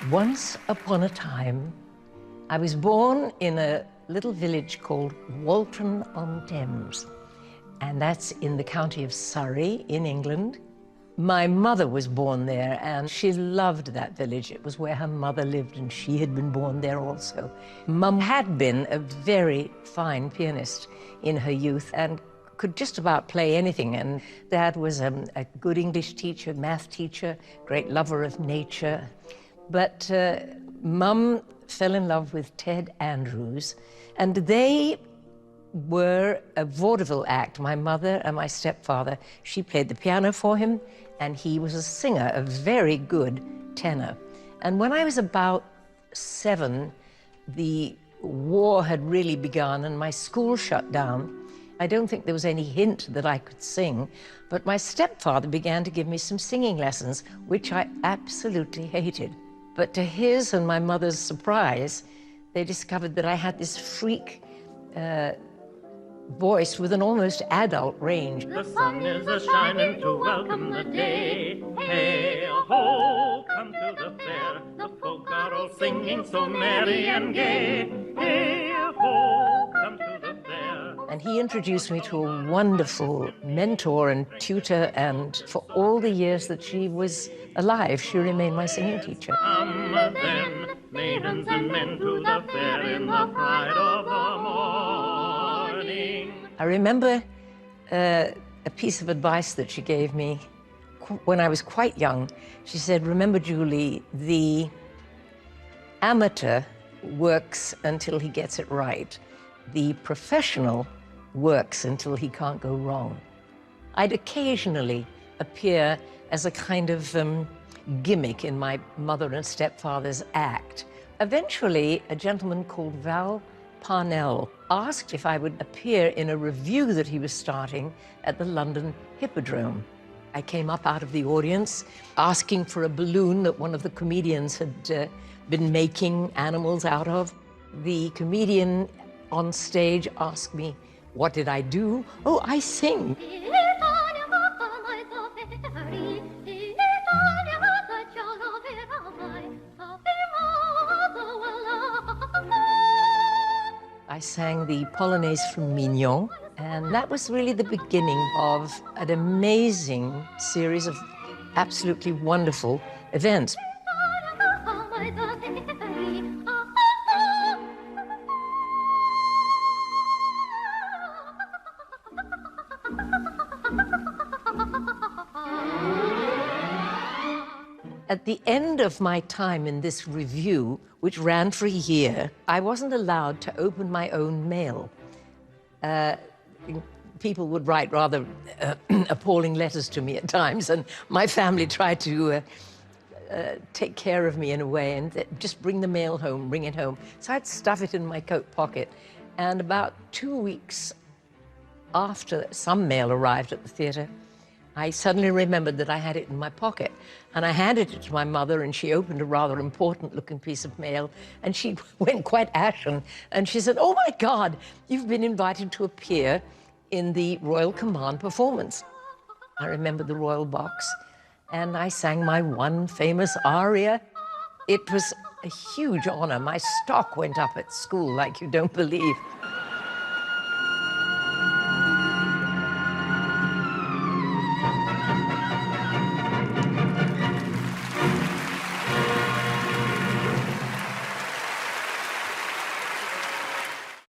Once upon a time, I was born in a little village called Walton-on-Thames, and that's in the county of Surrey in England. My mother was born there, and she loved that village. It was where her mother lived, and she had been born there also. Mum had been a very fine pianist in her youth and could just about play anything. And Dad was a good English teacher, math teacher, great lover of nature. But Mum fell in love with Ted Andrews, and they were a vaudeville act, my mother and my stepfather. She played the piano for him, and he was a singer, a very good tenor. And when I was about 7, the war had really begun and my school shut down. I don't think there was any hint that I could sing, but my stepfather began to give me some singing lessons, which I absolutely hated. But to his and my mother's surprise, they discovered that I had this freak voice with an almost adult range. The sun is a-shining to welcome the day. Hey-ho, come to the fair. The folk are all singing so merry and gay. Hey-ho, come to the fair. And he introduced me to a wonderful mentor and tutor, and for all the years that she was alive, she remained my singing teacher. Come then, maidens and men, to the fair in the pride of the morning. I remember a piece of advice that she gave me when I was quite young. She said, "Remember, Julie, the amateur works until he gets it right. The professional works until he can't go wrong." I'd occasionally appear as a kind of gimmick in my mother and stepfather's act. Eventually, a gentleman called Val Parnell asked if I would appear in a revue that he was starting at the London Hippodrome. I came up out of the audience asking for a balloon that one of the comedians had been making animals out of. The comedian on stage asked me, what did I do? Oh, I sing. I sang the Polonaise from Mignon, and that was really the beginning of an amazing series of absolutely wonderful events. At the end of my time in this revue, which ran for a year, I wasn't allowed to open my own mail. People would write rather appalling letters to me at times, and my family tried to take care of me in a way and just bring the mail home, bring it home. So I'd stuff it in my coat pocket. And about 2 weeks after some mail arrived at the theatre, I suddenly remembered that I had it in my pocket, and I handed it to my mother, and she opened a rather important-looking piece of mail, and she went quite ashen, and she said, "Oh, my God, you've been invited to appear in the Royal Command performance." I remembered the Royal Box, and I sang my one famous aria. It was a huge honor. My stock went up at school like you don't believe.